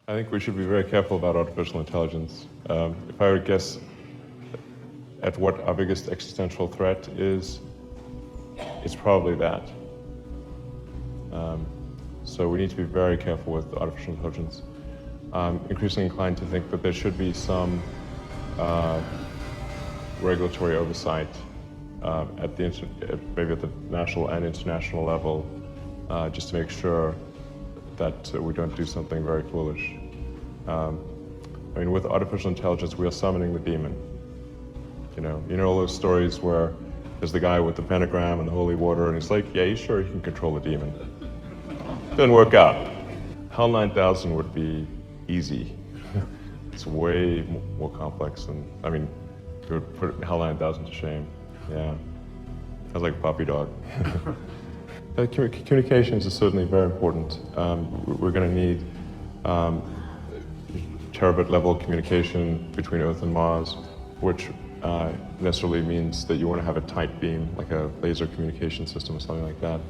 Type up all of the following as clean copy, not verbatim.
I think we should be very careful about artificial intelligence. If I were to guess at what our biggest existential threat is, it's probably that. So we need to be very careful with artificial intelligence. I'm increasingly inclined to think that there should be some regulatory oversight maybe at the national and international level, just to make sure that we don't do something very foolish. I mean, with artificial intelligence, we are summoning the demon. You know all those stories where there's the guy with the pentagram and the holy water, and he's like, yeah, he's sure he can control the demon. Doesn't work out. HAL 9000 would be easy. It's way more complex than, I mean, it would put HAL 9000 to shame. Yeah, sounds like a puppy dog. Communications is certainly very important. We're going to need terabit level communication between Earth and Mars, which necessarily means that you want to have a tight beam, like a laser communication system or something like that,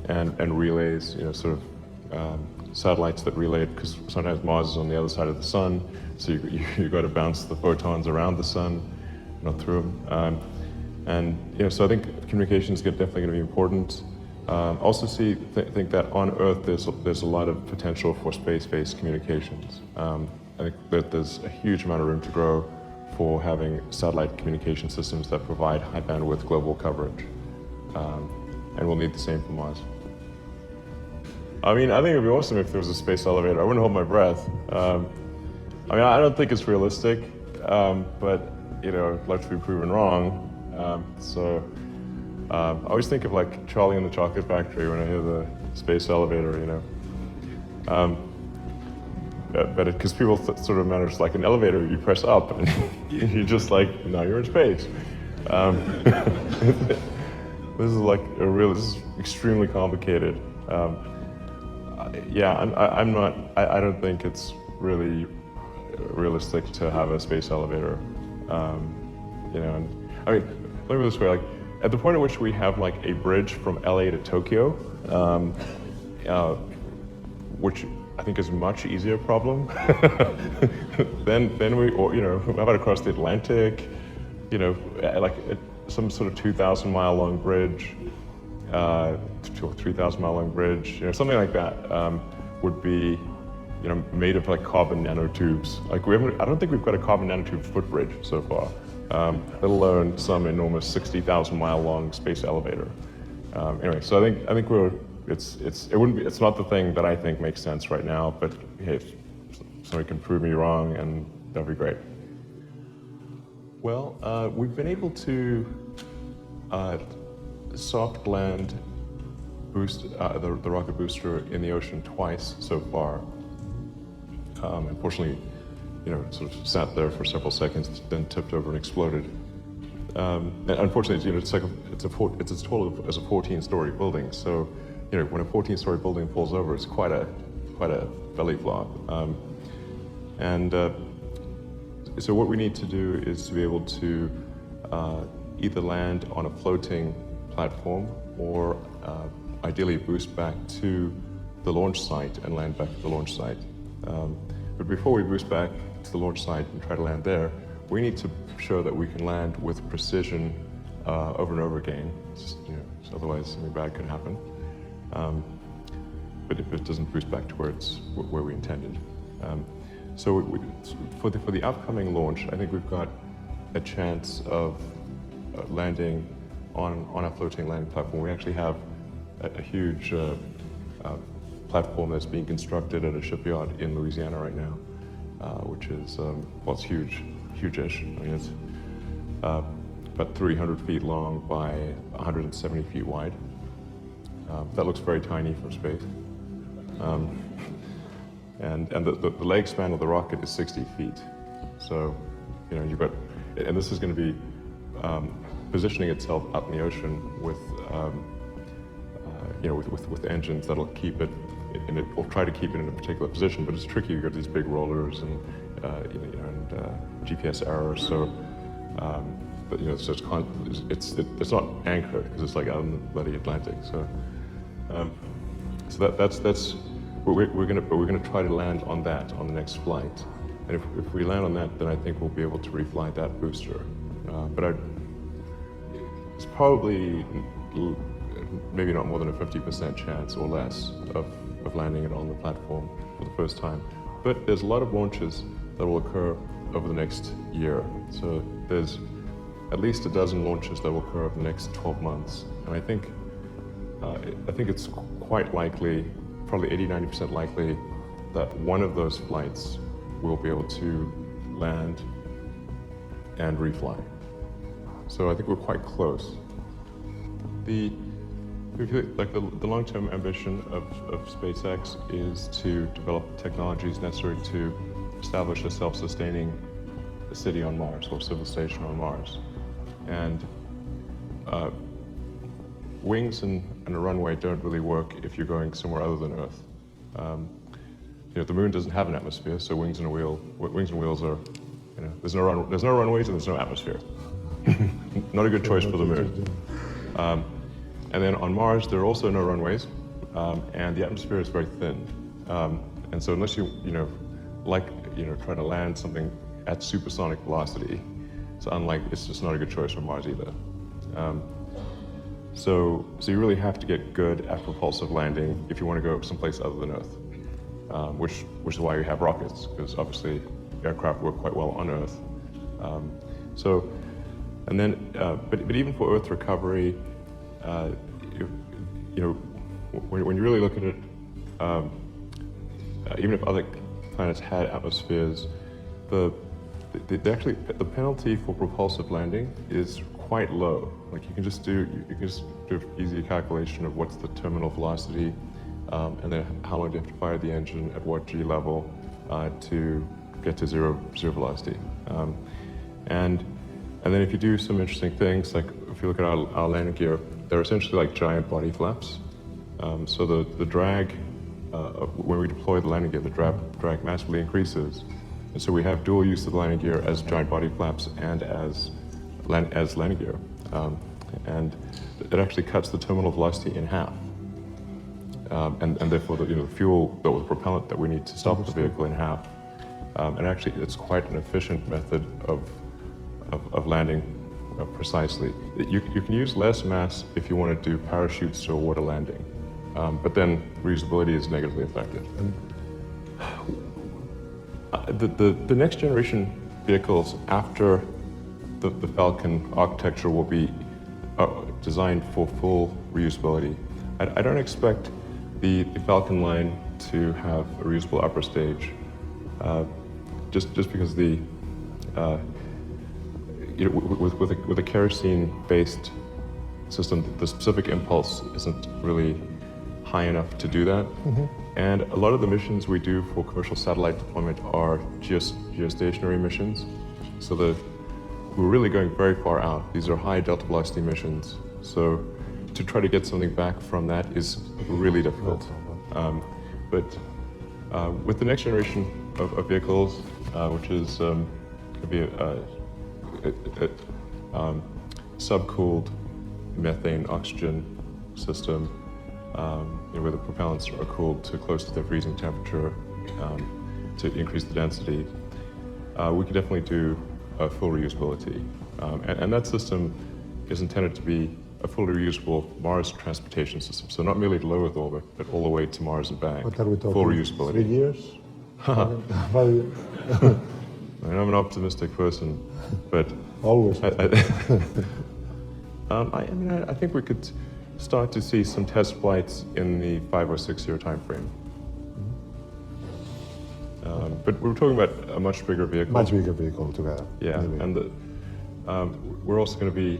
and relays, sort of satellites that relay it, because sometimes Mars is on the other side of the sun, so you got to bounce the photons around the sun, not through them. So I think communications are definitely going to be important. Also think that on Earth there's a lot of potential for space-based communications. I think that there's a huge amount of room to grow for having satellite communication systems that provide high bandwidth global coverage. And we'll need the same for Mars. I mean, I think it'd be awesome if there was a space elevator. I wouldn't hold my breath. I mean, I don't think it's realistic, but I'd like to be proven wrong. I always think of like Charlie and the Chocolate Factory when I hear the space elevator, but because people sort of manage like an elevator, you press up and you're just like, now you're in space. This is extremely complicated. I don't think it's really realistic to have a space elevator. And I mean, let me put it this way, like, at the point at which we have like a bridge from LA to Tokyo, which I think is a much easier problem, then we, how about across the Atlantic, like some sort of 2,000 mile long bridge, 3,000 mile long bridge, something like that would be, made of like carbon nanotubes. Like I don't think we've got a carbon nanotube footbridge so far, let alone some enormous 60,000 mile long space elevator. Anyway, so I think it's not the thing that I think makes sense right now, but hey, if somebody can prove me wrong, and that'd be great. Well, we've been able to soft land boost the rocket booster in the ocean twice so far. Unfortunately, sort of sat there for several seconds, then tipped over and exploded. And unfortunately, it's as tall as a 14-story building. So, when a 14-story building falls over, it's quite a belly flop. So what we need to do is to be able to either land on a floating platform or ideally boost back to the launch site and land back at the launch site. But before we boost back to the launch site and try to land there, we need to show that we can land with precision over and over again. So otherwise something bad could happen. But if it doesn't boost back to where we intended. So for the upcoming launch, I think we've got a chance of landing on a floating landing platform. We actually have a huge platform that's being constructed at a shipyard in Louisiana right now, which is, it's huge-ish. I mean, it's about 300 feet long by 170 feet wide. That looks very tiny from space. And the leg span of the rocket is 60 feet. So, you've got, and this is going to be positioning itself up in the ocean with, with engines that'll keep it, and it will try to keep it in a particular position, but it's tricky. You've got these big rollers and, GPS errors. So, but so it's not anchored because it's like out in the bloody Atlantic. So, that's we're gonna try to land on that on the next flight. And if we land on that, then I think we'll be able to refly that booster. But it's probably maybe not more than a 50% chance or less of landing it on the platform for the first time. But there's a lot of launches that will occur over the next year. So there's at least a dozen launches that will occur over the next 12 months. And I think it's quite likely, probably 80–90% likely, that one of those flights will be able to land and refly. So I think we're quite close. The long-term ambition of SpaceX is to develop technologies necessary to establish a self-sustaining city on Mars or civilization on Mars. And wings and a runway don't really work if you're going somewhere other than Earth. The moon doesn't have an atmosphere, so wings and wheels are, there's no runways and there's no atmosphere. Not a good choice for the moon. And then on Mars, there are also no runways, and the atmosphere is very thin. And so unless you try to land something at supersonic velocity, it's just not a good choice for Mars either. So you really have to get good at propulsive landing if you want to go someplace other than Earth, which is why you have rockets, because obviously aircraft work quite well on Earth. But even for Earth recovery, when you really look at it, even if other planets had atmospheres, the penalty for propulsive landing is quite low. Like you can just do an easy calculation of what's the terminal velocity, and then how long do you have to fire the engine at what G level to get to zero velocity. And then if you do some interesting things, like if you look at our landing gear, they're essentially like giant body flaps. So the drag, when we deploy the landing gear, the drag massively increases. And so we have dual use of the landing gear as giant body flaps and as landing gear. And it actually cuts the terminal velocity in half. And therefore the fuel, the propellant that we need to stop the vehicle in half. And actually it's quite an efficient method of landing precisely. You can use less mass if you want to do parachutes or water landing, but then reusability is negatively affected. The next generation vehicles after the Falcon architecture will be designed for full reusability. I don't expect the Falcon line to have a reusable upper stage, just because with a kerosene-based system, the specific impulse isn't really high enough to do that. Mm-hmm. And a lot of the missions we do for commercial satellite deployment are geostationary missions. So we're really going very far out. These are high delta velocity missions. So to try to get something back from that is really difficult. But with the next generation of vehicles, which is could be a subcooled methane oxygen system, where the propellants are cooled to close to their freezing temperature to increase the density, we can definitely do full reusability. And that system is intended to be a fully reusable Mars transportation system. So not merely to low Earth orbit, but all the way to Mars and back. What are we talking? Full reusability. 3 years? 5 years? I'm an optimistic person, but always. I think we could start to see some test flights in the 5 or 6 year time frame. But we're talking about a much bigger vehicle. Much bigger vehicle together. Yeah, maybe. And we're also going to be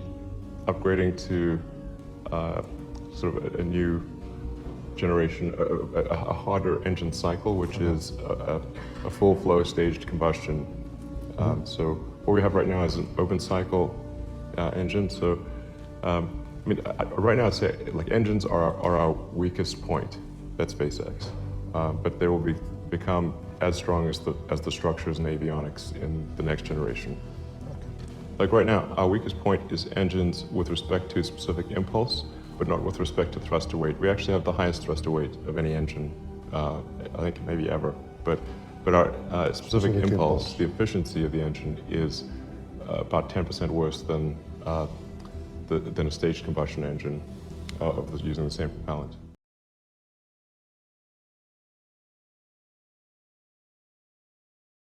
upgrading to sort of a new generation, a harder engine cycle, which is a full flow staged combustion. So what we have right now is an open cycle engine. So right now I'd say like engines are our weakest point at SpaceX, but they will become as strong as the structures and avionics in the next generation. Like right now, our weakest point is engines with respect to specific impulse, but not with respect to thruster weight. We actually have the highest thruster weight of any engine I think maybe ever. But our specific impulse, the efficiency of the engine is about 10% worse than a staged combustion engine using the same propellant.